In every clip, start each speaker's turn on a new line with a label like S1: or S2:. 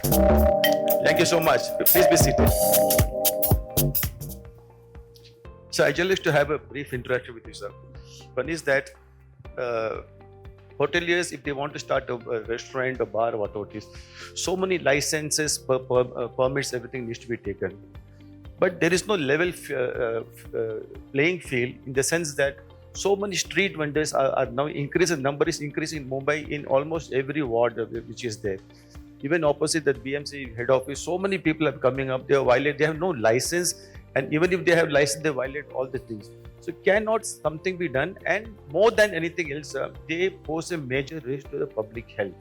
S1: Thank you so much. Please be seated. So I just like to have a brief interaction with you, sir. One is that hoteliers, if they want to start a restaurant, a bar, whatever it is, so many licenses, permits, everything needs to be taken. But there is no level playing field, in the sense that so many street vendors are now increasing. Number is increasing in Mumbai in almost every ward which is there. Even opposite that BMC head office, so many people are coming up. They violate. They have no license, and even if they have license, they violate all the things. So cannot something be done? And more than anything else, they pose a major risk to the public health.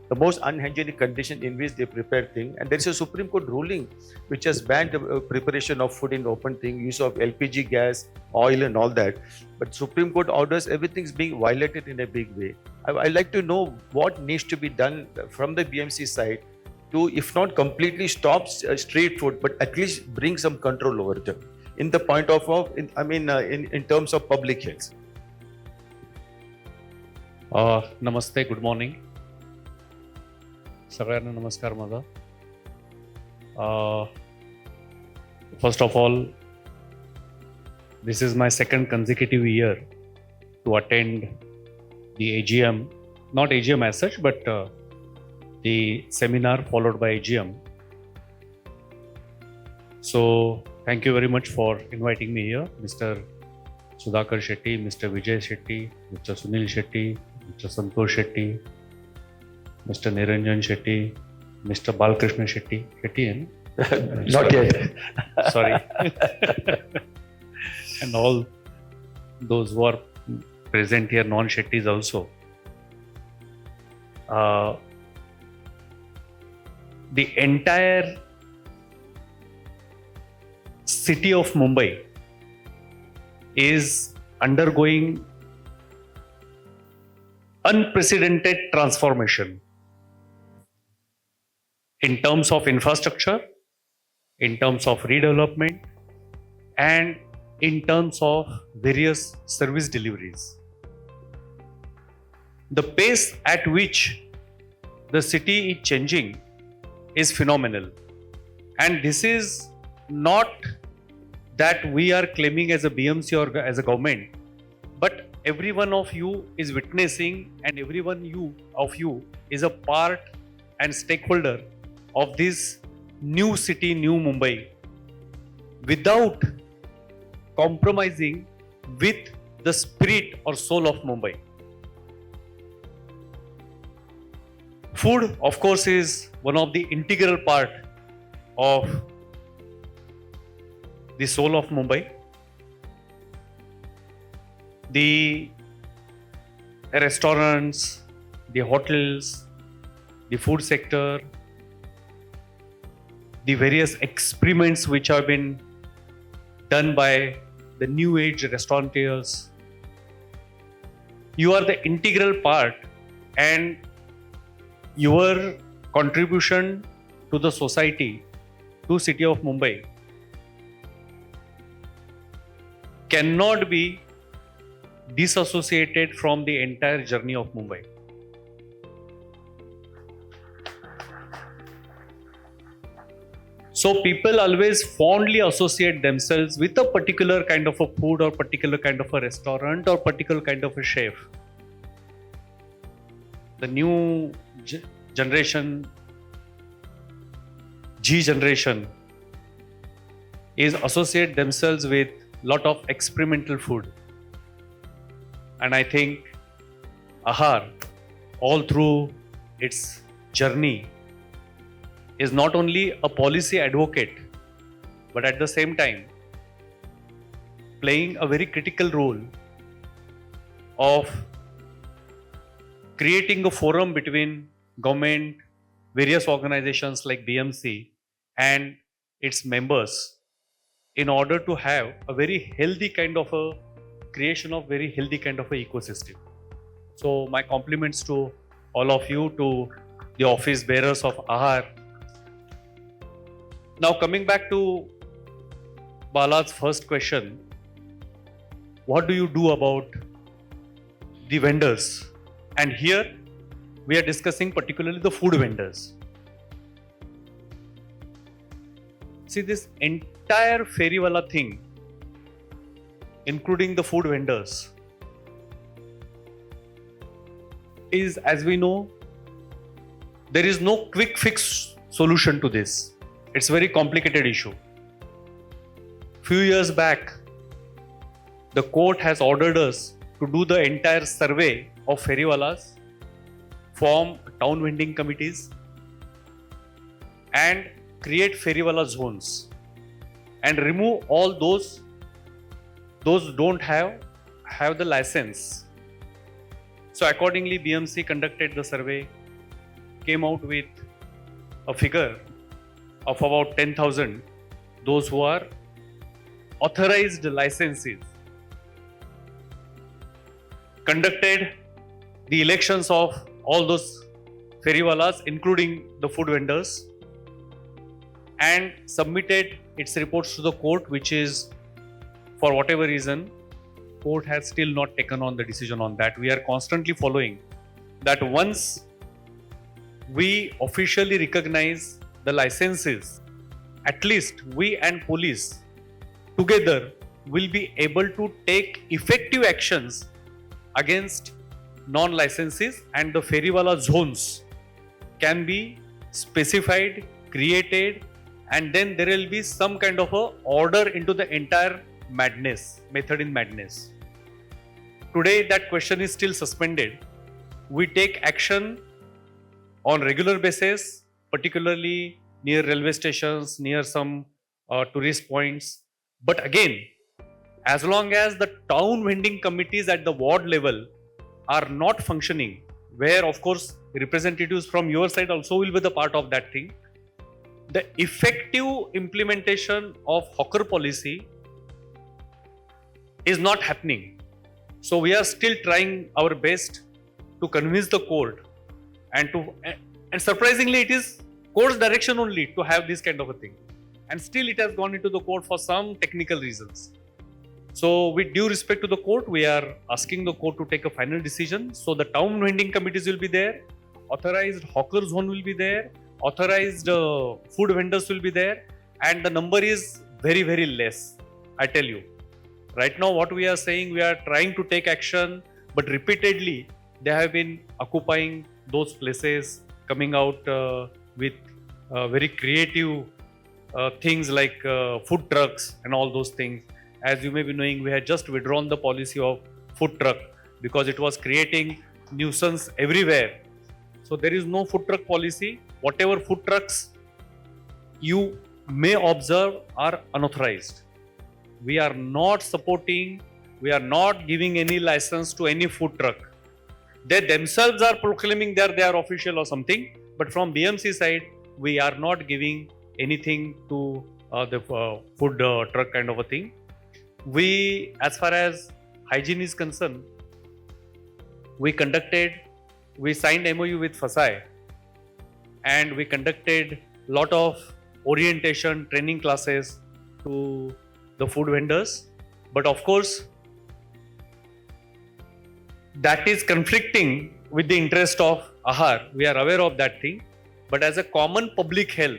S1: The most unhygienic condition in which they prepare things, and there is a Supreme Court ruling which has banned the preparation of food in open thing, use of LPG gas, oil, and all that. But Supreme Court orders, everything is being violated in a big way. I'd like to know what needs to be done from the BMC side to, if not completely stop street food, but at least bring some control over it. In the point of, in terms of public health.
S2: Namaste, good morning. सगळ्यांना नमस्कार माझा. First of all, this is my second consecutive year to attend the AGM, not AGM as such, but the seminar followed by AGM. So thank you very much for inviting me here, Mr. Sudhakar Shetty, Mr. Vijay Shetty, Mr. Sunil Shetty, Mr. Santosh Shetty, Mr. Niranjan Shetty, Mr. Balkrishna Shetty. Shetty,
S1: Not yet.
S2: Sorry. And all those who are present here, non-Shetties also. The entire city of Mumbai is undergoing unprecedented transformation in terms of infrastructure, in terms of redevelopment, and in terms of various service deliveries. The pace at which the city is changing is phenomenal. And this is not that we are claiming as a BMC or as a government, but every one of you is witnessing, and every one of you is a part and stakeholder of this new city, new Mumbai, without compromising with the spirit or soul of Mumbai. Food, of course, is one of the integral part of the soul of Mumbai. The restaurants, the hotels, the food sector, the various experiments which have been done by the new age restaurateurs. You are the integral part, and your contribution to the society, to city of Mumbai, cannot be disassociated from the entire journey of Mumbai. So people always fondly associate themselves with a particular kind of a food, or particular kind of a restaurant, or particular kind of a chef. The new generation, G generation, is associate themselves with lot of experimental food. And I think Ahar, all through its journey, is not only a policy advocate, but at the same time playing a very critical role of creating a forum between government, various organizations like BMC and its members, in order to have a very healthy kind of a creation of very healthy kind of a ecosystem. So my compliments to all of you, to the office bearers of Ahar. Now coming back to Bala's first question, what do you do about the vendors? And here we are discussing particularly the food vendors. See, this entire feriwala thing, including the food vendors, is, as we know, there is no quick fix solution to this. It's a very complicated issue. Few years back, the court has ordered us to do the entire survey of feriwalas, form town vending committees, and create feriwala zones, and remove all those don't have the license. So accordingly, BMC conducted the survey, came out with a figure of about 10,000 those who are authorized licenses. Conducted the elections of all those feriwalas, including the food vendors, and submitted its reports to the court, which is, for whatever reason, court has still not taken on the decision on that. We are constantly following that. Once we officially recognize the licenses, at least we and police together will be able to take effective actions against non-licenses, and the feriwala zones can be specified, created, and then there will be some kind of a order into the entire method in madness. Today that question is still suspended. We take action on regular basis, particularly near railway stations, near some tourist points. But again, as long as the town vending committees at the ward level are not functioning, where of course representatives from your side also will be the part of that thing, the effective implementation of hawker policy is not happening. So we are still trying our best to convince the court, and surprisingly it is court's direction only to have this kind of a thing, and still it has gone into the court for some technical reasons. So with due respect to the court, we are asking the court to take a final decision. So the town vending committees will be there, authorized hawker zone will be there, authorized food vendors will be there, and the number is very, very less, I tell you. Right now what we are saying, we are trying to take action, but repeatedly they have been occupying those places, coming out with very creative things like food trucks and all those things. As you may be knowing, we had just withdrawn the policy of food truck because it was creating nuisance everywhere. So there is no food truck policy. Whatever food trucks you may observe are unauthorized. We are not supporting, we are not giving any license to any food truck. They themselves are proclaiming that they are official or something, but from BMC side, we are not giving anything to the food truck kind of a thing. We, as far as hygiene is concerned, we signed MOU with FASAI, and we conducted lot of orientation training classes to the food vendors. But of course, that is conflicting with the interest of Ahar. We are aware of that thing. But as a common public health,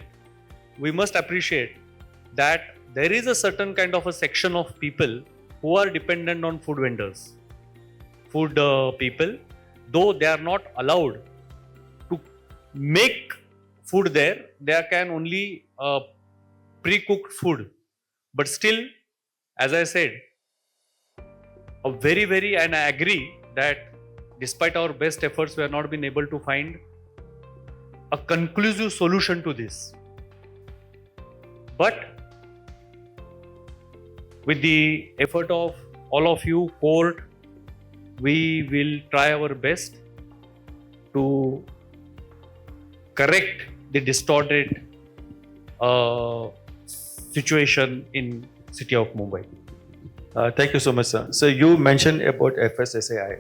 S2: we must appreciate that there is a certain kind of a section of people who are dependent on food vendors. Food people, though they are not allowed to make food there, they can only pre-cooked food. But still, as I said, and I agree that despite our best efforts, we have not been able to find a conclusive solution to this. But with the effort of all of you, court, we will try our best to correct the distorted situation in city of Mumbai.
S1: Thank you so much, sir. So you mentioned about FSSAI.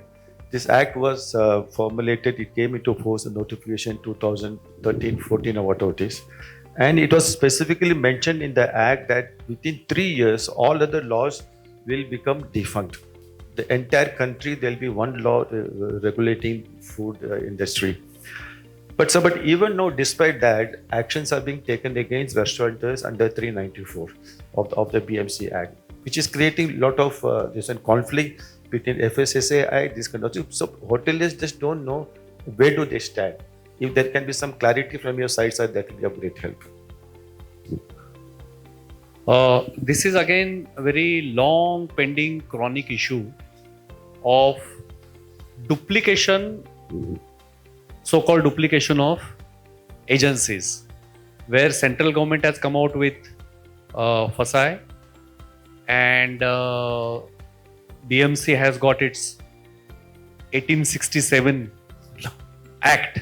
S1: This act was formulated, it came into force, a notification 2013-14 or whatever it is. And it was specifically mentioned in the act that within 3 years, all other laws will become defunct. The entire country, there will be one law regulating food industry. But sir, but even now, despite that, actions are being taken against restaurateurs under 394 of the BMC Act, which is creating a lot of this and conflict between FSSAI, this kind of thing. So hoteliers just don't know where do they stand. If there can be some clarity from your side, sir, that will be of great help.
S2: This is again a very long pending chronic issue of duplication, so-called duplication of agencies, where central government has come out with FSAI and BMC has got its 1867 Act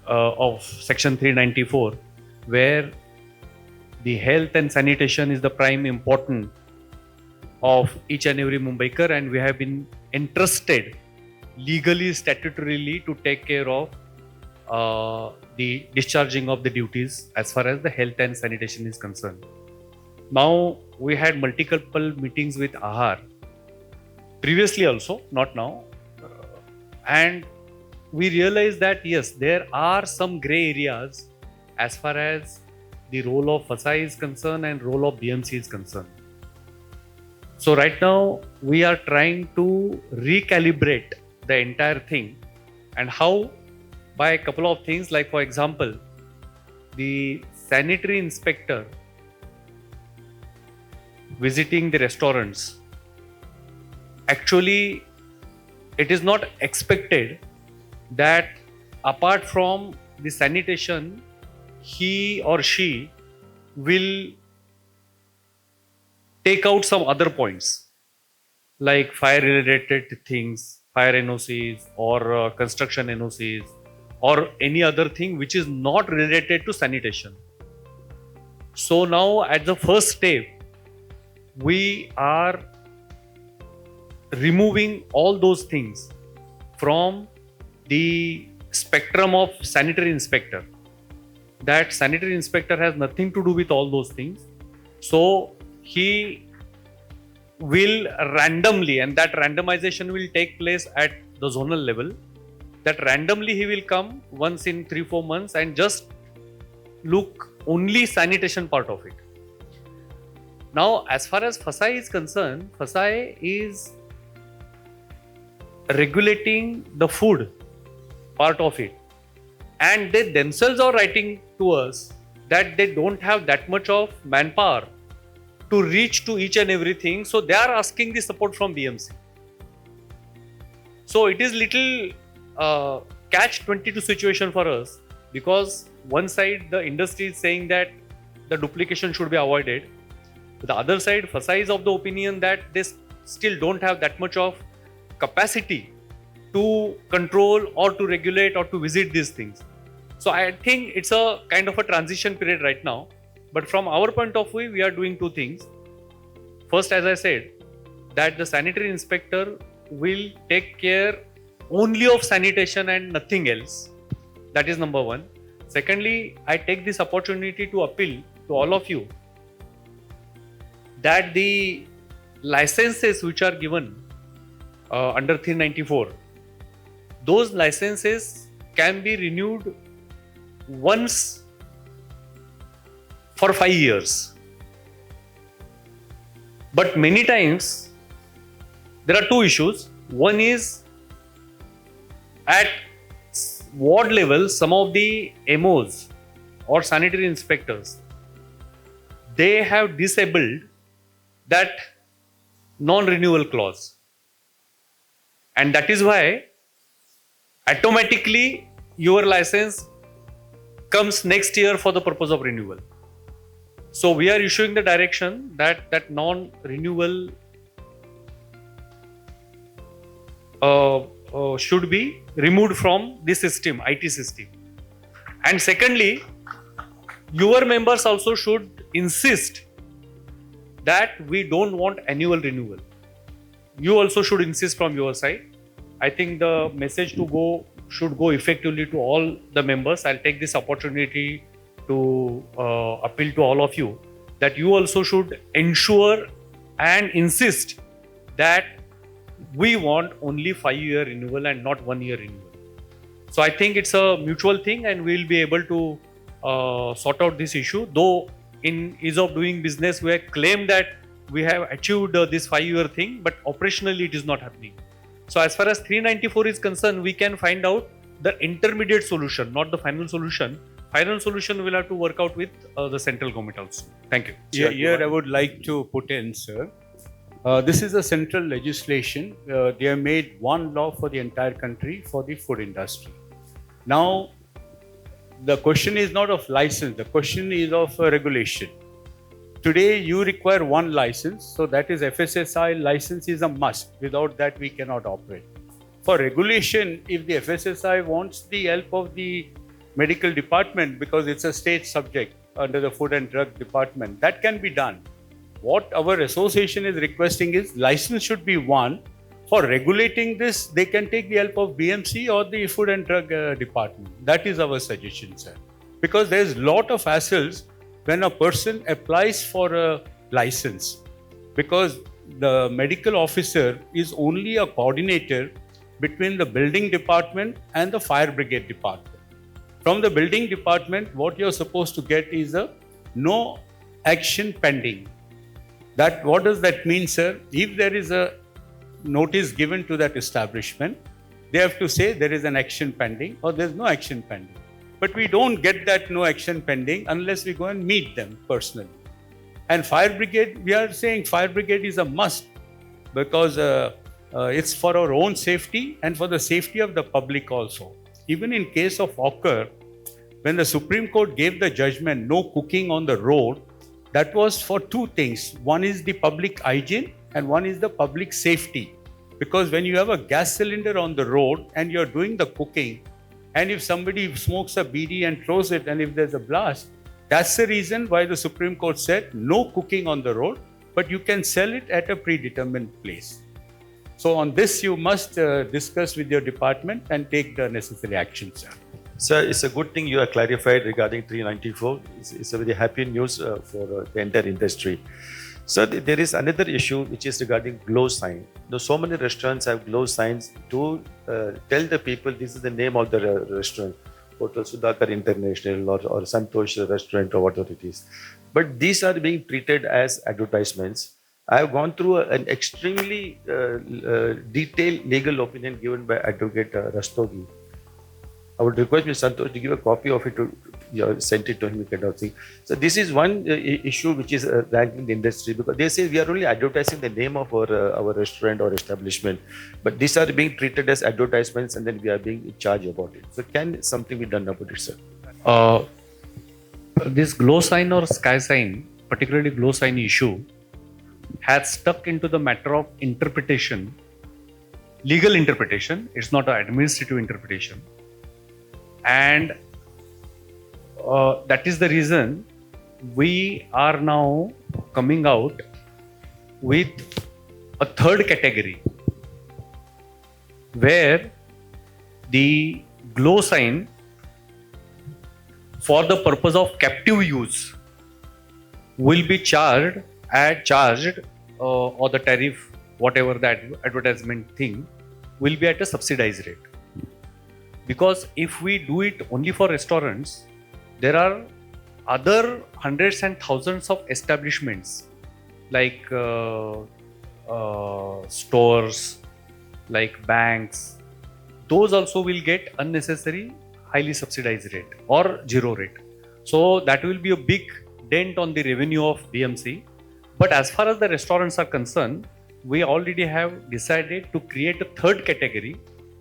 S2: of Section 394, where the health and sanitation is the prime important of each and every Mumbaiker, and we have been entrusted legally, statutorily to take care of the discharging of the duties as far as the health and sanitation is concerned. Now, we had multiple meetings with Ahar, previously also, not now, and we realized that yes, there are some grey areas as far as the role of FSAI is concerned and role of BMC is concerned. So right now we are trying to recalibrate the entire thing, and how? By a couple of things, like for example, the sanitary inspector visiting the restaurants. Actually, it is not expected that apart from the sanitation, he or she will take out some other points like fire related things, fire NOCs or construction NOCs or any other thing which is not related to sanitation. So now at the first step, we are removing all those things from the spectrum of sanitary inspector. That sanitary inspector has nothing to do with all those things. So he will randomly, and that randomization will take place at the zonal level, that randomly he will come once in 3-4 months and just look only sanitation part of it. Now, as far as FSAI is concerned, FSAI is regulating the food part of it, and they themselves are writing to us that they don't have that much of manpower to reach to each and everything, so they are asking the support from BMC. So it is little catch-22 situation for us, because one side the industry is saying that the duplication should be avoided. The other side, FSAI is of the opinion that they still don't have that much of capacity to control or to regulate or to visit these things. So I think it's a kind of a transition period right now. But from our point of view, we are doing two things. First, as I said, that the sanitary inspector will take care only of sanitation and nothing else. That is number one. Secondly, I take this opportunity to appeal to all of you that the licenses which are given under 394, those licenses can be renewed once for 5 years. But many times there are two issues. One is at ward level, some of the MOs or sanitary inspectors, they have disabled that non-renewal clause. And that is why automatically your license comes next year for the purpose of renewal. So we are issuing the direction that that non-renewal should be removed from the system, IT system. And secondly, your members also should insist that we don't want annual renewal. You also should insist from your side. I think the message should go effectively to all the members. I'll take this opportunity to appeal to all of you that you also should ensure and insist that we want only 5-year renewal and not 1-year renewal. So I think it's a mutual thing, and we'll be able to sort out this issue. Though in ease of doing business, we have claimed that we have achieved this 5-year thing, but operationally it is not happening. So as far as 394 is concerned, we can find out the intermediate solution, not the final solution. Final solution we'll have to work out with the central government also. Thank you.
S3: Here I would like to put in, sir. This is a central legislation. They have made one law for the entire country for the food industry. Now, the question is not of license, the question is of regulation. Today, you require one license, so that is FSSI license is a must. Without that, we cannot operate. For regulation, if the FSSI wants the help of the medical department, because it's a state subject under the Food and Drug Department, that can be done. What our association is requesting is license should be one. For regulating this, they can take the help of BMC or the Food and Drug Department. That is our suggestion, sir. Because there is lot of hassles when a person applies for a license. Because the medical officer is only a coordinator between the building department and the fire brigade department. From the building department, what you're supposed to get is a no action pending. What does that mean, sir? If there is a notice given to that establishment, they have to say there is an action pending or there's no action pending. But we don't get that no action pending unless we go and meet them personally. And fire brigade, we are saying fire brigade is a must because it's for our own safety and for the safety of the public also. Even in case of occur, when the Supreme Court gave the judgment no cooking on the road, that was for two things. One is the public hygiene and one is the public safety. Because when you have a gas cylinder on the road and you're doing the cooking, and if somebody smokes a BD and throws it and if there's a blast, that's the reason why the Supreme Court said no cooking on the road, but you can sell it at a predetermined place. So on this, you must discuss with your department and take the necessary action, sir.
S1: Sir, it's a good thing you have clarified regarding 394. It's a very happy news for the entire industry. Sir, there is another issue which is regarding glow sign. So many restaurants have glow signs to tell the people this is the name of the restaurant, Hotel Sudhakar International or Santosh Restaurant or whatever it is. But these are being treated as advertisements. I have gone through an extremely detailed legal opinion given by Advocate Rastogi. I would request Mr. Santosh to give a copy of it to send it to him kind of thing. So this is one issue which is ranking the industry because they say we are only advertising the name of our restaurant or establishment, but these are being treated as advertisements and then we are being charged about it. So can something be done about it, sir?
S2: This glow sign or sky sign, particularly glow sign issue, has stuck into the matter of interpretation, legal interpretation. It's not an administrative interpretation. And that is the reason we are now coming out with a third category where the glow sign for the purpose of captive use will be charged or the tariff, whatever that advertisement thing, will be at a subsidized rate. Because if we do it only for restaurants, there are other hundreds and thousands of establishments like stores, like banks. Those also will get unnecessary highly subsidized rate or zero rate. So that will be a big dent on the revenue of BMC. But as far as the restaurants are concerned, we already have decided to create a third category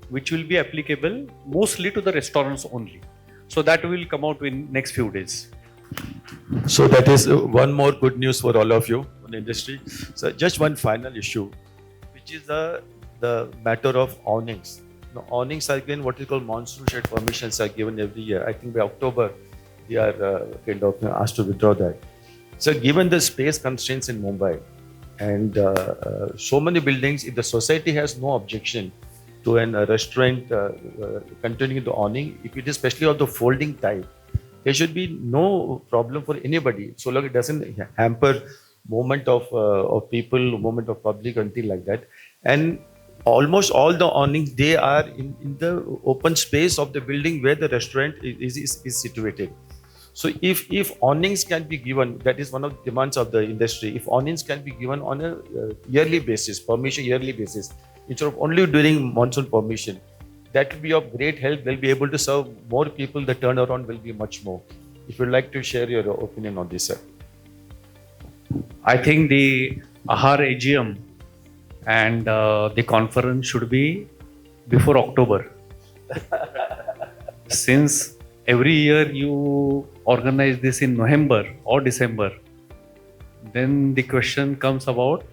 S2: which will be applicable mostly to the restaurants only. So that will come out in next few days.
S1: So that is one more good news for all of you in the industry. So just one final issue, which is the matter of awnings. Now, awnings are given what is called monsoon shade permissions are given every year. I think by October, we are kind of asked to withdraw that. So given the space constraints in Mumbai and so many buildings, if the society has no objection to a restaurant continuing the awning, if it is especially of the folding type, there should be no problem for anybody, so long it doesn't hamper movement of people, movement of public, anything like that. And almost all the awnings, they are in the open space of the building where the restaurant is situated. So if awnings can be given, that is one of the demands of the industry. If awnings can be given on a yearly basis, permission yearly basis, instead of only during monsoon permission, that will be of great help. They'll be able to serve more people. The turnaround will be much more. If you'd like to share your opinion on this, sir.
S2: I think the Ahar AGM and the conference should be before October. Since every year you organize this in November or December, then the question comes about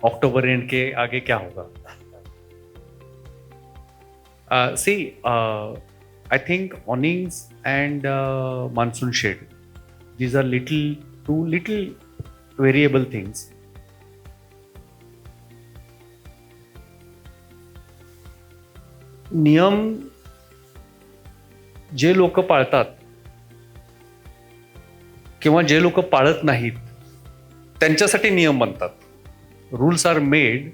S2: October end के आगे क्या होगा? I think awnings and monsoon shade, these are two little variable things. नियम जे लोक पाळतात किंवा जे लोक पाळत नाहीत त्यांच्यासाठी नियम बनतात. Rules are made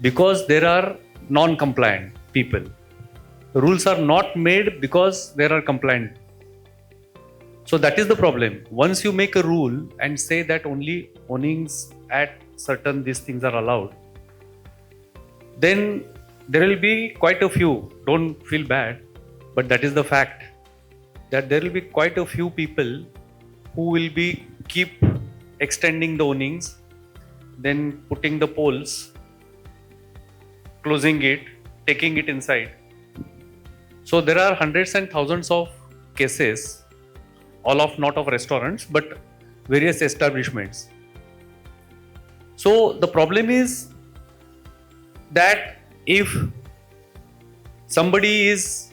S2: because there are non compliant people. Rules are not made because there are compliant. So that is the problem. Once you make a rule and say that only awnings at certain these things are allowed, then there will be quite a few, don't feel bad, but that is the fact, that there will be quite a few people who will be keep extending the awnings, then putting the poles, closing it, taking it inside. So there are hundreds and thousands of cases, all of not of restaurants, but various establishments. So the problem is that if somebody is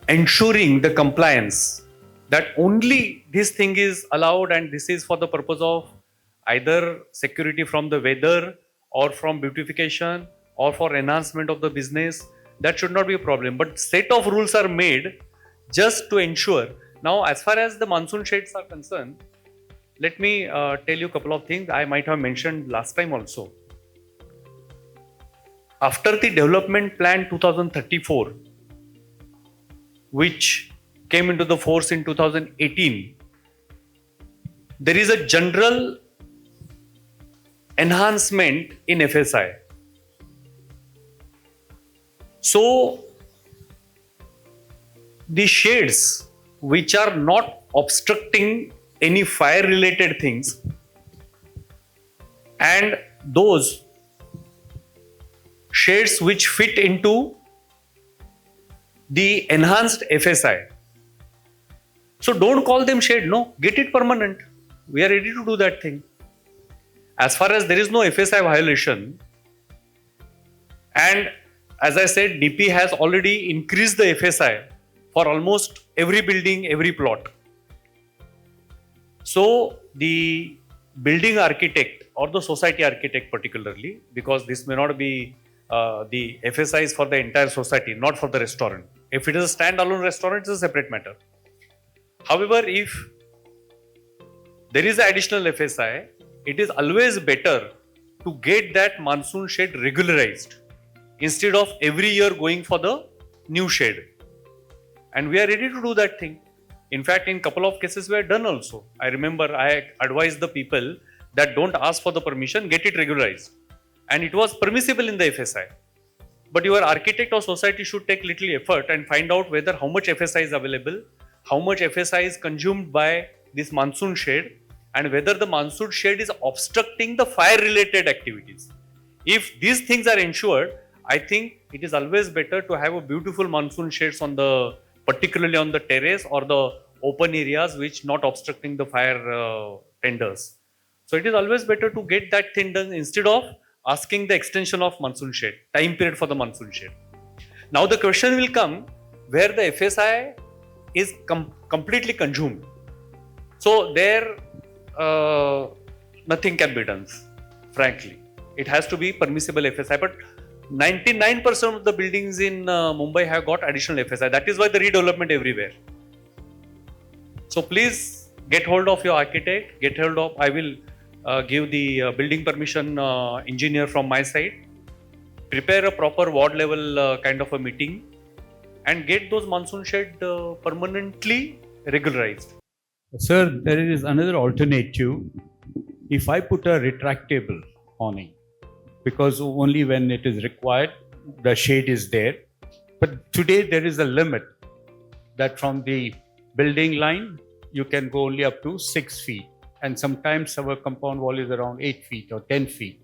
S2: ensuring the compliance, that only this thing is allowed and this is for the purpose of either security from the weather or from beautification or for enhancement of the business, that should not be a problem. But set of rules are made just to ensure. Now, as far as the monsoon shades are concerned, let me tell you a couple of things I might have mentioned last time also. After the development plan 2034, which came into the force in 2018, there is a general enhancement in FSI. So the shades which are not obstructing any fire related things and those shades which fit into the enhanced FSI. So don't call them shade, no, get it permanent. We are ready to do that thing. As far as there is no FSI violation, and as I said, DP has already increased the FSI for almost every building, every plot. So the building architect or the society architect particularly, because this may not be the FSI is for the entire society, not for the restaurant. If it is a standalone restaurant, it's a separate matter. However, if there is additional FSI, it is always better to get that monsoon shade regularized instead of every year going for the new shade. And we are ready to do that thing. In fact, in couple of cases we are done also. I remember I advised the people that don't ask for the permission, get it regularized. And it was permissible in the FSI. But your architect or society should take little effort and find out whether how much FSI is available, how much FSI is consumed by this monsoon shade, and whether the monsoon shade is obstructing the fire related activities. If these things are ensured, I think it is always better to have a beautiful monsoon shades on the, particularly on the terrace or the open areas which not obstructing the fire tenders. So it is always better to get that thing done instead of asking the extension of monsoon shade, time period for the monsoon shade. Now the question will come where the FSI is completely consumed. So there nothing can be done, frankly. It has to be permissible FSI, but 99% of the buildings in Mumbai have got additional FSI. That is why the redevelopment everywhere. So please get hold of your architect, get hold of, I will give the building permission engineer from my side, prepare a proper ward level kind of a meeting, and get those monsoon shed permanently regularized.
S3: Sir, there is another alternative. If I put a retractable awning, because only when it is required, the shade is there. But today there is a limit that from the building line, you can go only up to 6 feet. And sometimes our compound wall is around 8 feet or 10 feet.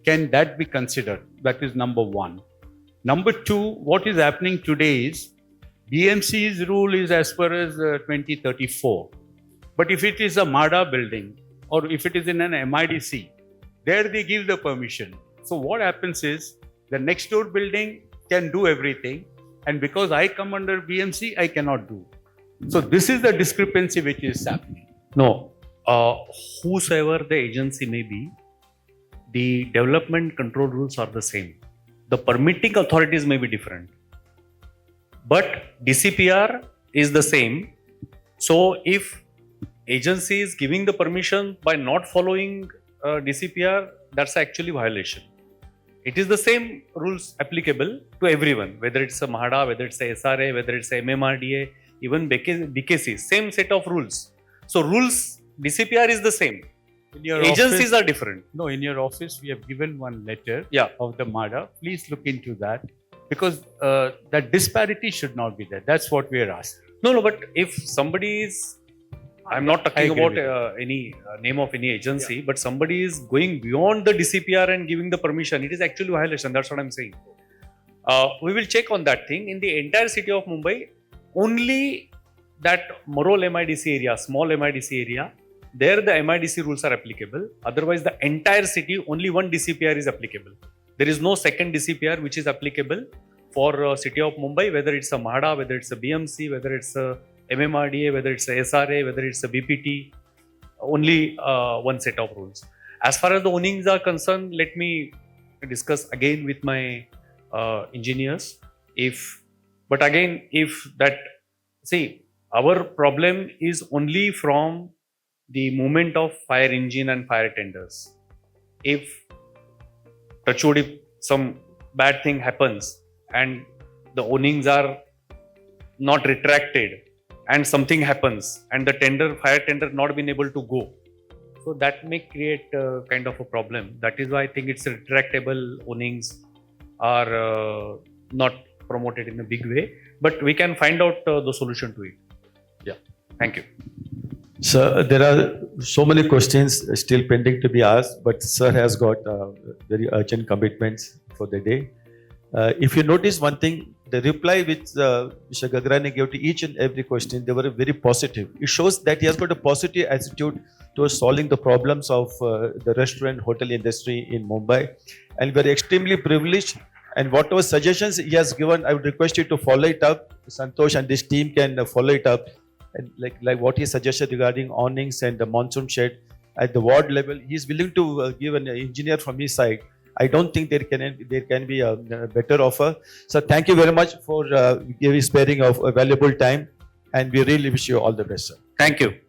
S3: Can that be considered? That is number one. Number two, what is happening today is BMC's rule is as per as 2034. But if it is a MADA building or if it is in an MIDC, there they give the permission. So what happens is the next door building can do everything, and because I come under BMC, I cannot do. So this is the discrepancy which is happening.
S2: No, whosoever the agency may be, the development control rules are the same. The permitting authorities may be different, but DCPR is the same. So if agency is giving the permission by not following DCPR, that's actually violation. It is the same rules applicable to everyone, whether it's a MAHADA, whether it's a SRA, whether it's a MMRDA, even BKC, same set of rules. So rules, DCPR is the same.
S3: In your
S2: Agencies
S3: office,
S2: are different.
S3: No, in your office, we have given one letter
S2: Yeah.
S3: of the MADA. Please look into that, because that disparity should not be there. That's what we are asking.
S2: No, but if somebody is, I'm not talking
S3: agree
S2: about
S3: with
S2: any name of any agency, but somebody is going beyond the DCPR and giving the permission, it is actually violation. That's what I'm saying. We will check on that thing. In the entire city of Mumbai, only that Morol MIDC area, small MIDC area, there the MIDC rules are applicable. Otherwise, the entire city, only one DCPR is applicable. There is no second DCPR which is applicable for city of Mumbai, whether it's a MAHADA, whether it's a BMC, whether it's a MMRDA, whether it's a SRA, whether it's a BPT, only one set of rules. As far as the awnings are concerned, let me discuss again with my engineers. But again, our problem is only from the movement of fire engine and fire tenders. If touch wood, if some bad thing happens and the awnings are not retracted and something happens and the fire tender not been able to go, so that may create kind of a problem. That is why I think it's retractable awnings are not promoted in a big way, but we can find out the solution to it. Yeah, thank you.
S1: Sir, there are so many questions still pending to be asked, but sir has got very urgent commitments for the day. If you notice one thing, the reply which Mr. Gagrani gave to each and every question, they were very positive. It shows that he has got a positive attitude towards solving the problems of the restaurant hotel industry in Mumbai. And we are extremely privileged. And whatever suggestions he has given, I would request you to follow it up. Santosh and this team can follow it up. And like what he suggested regarding awnings and the monsoon shed at the ward level, he is willing to give an engineer from his side. I don't think there can be a better offer. So thank you very much for sparing of valuable time, and we really wish you all the best, sir.
S2: Thank you.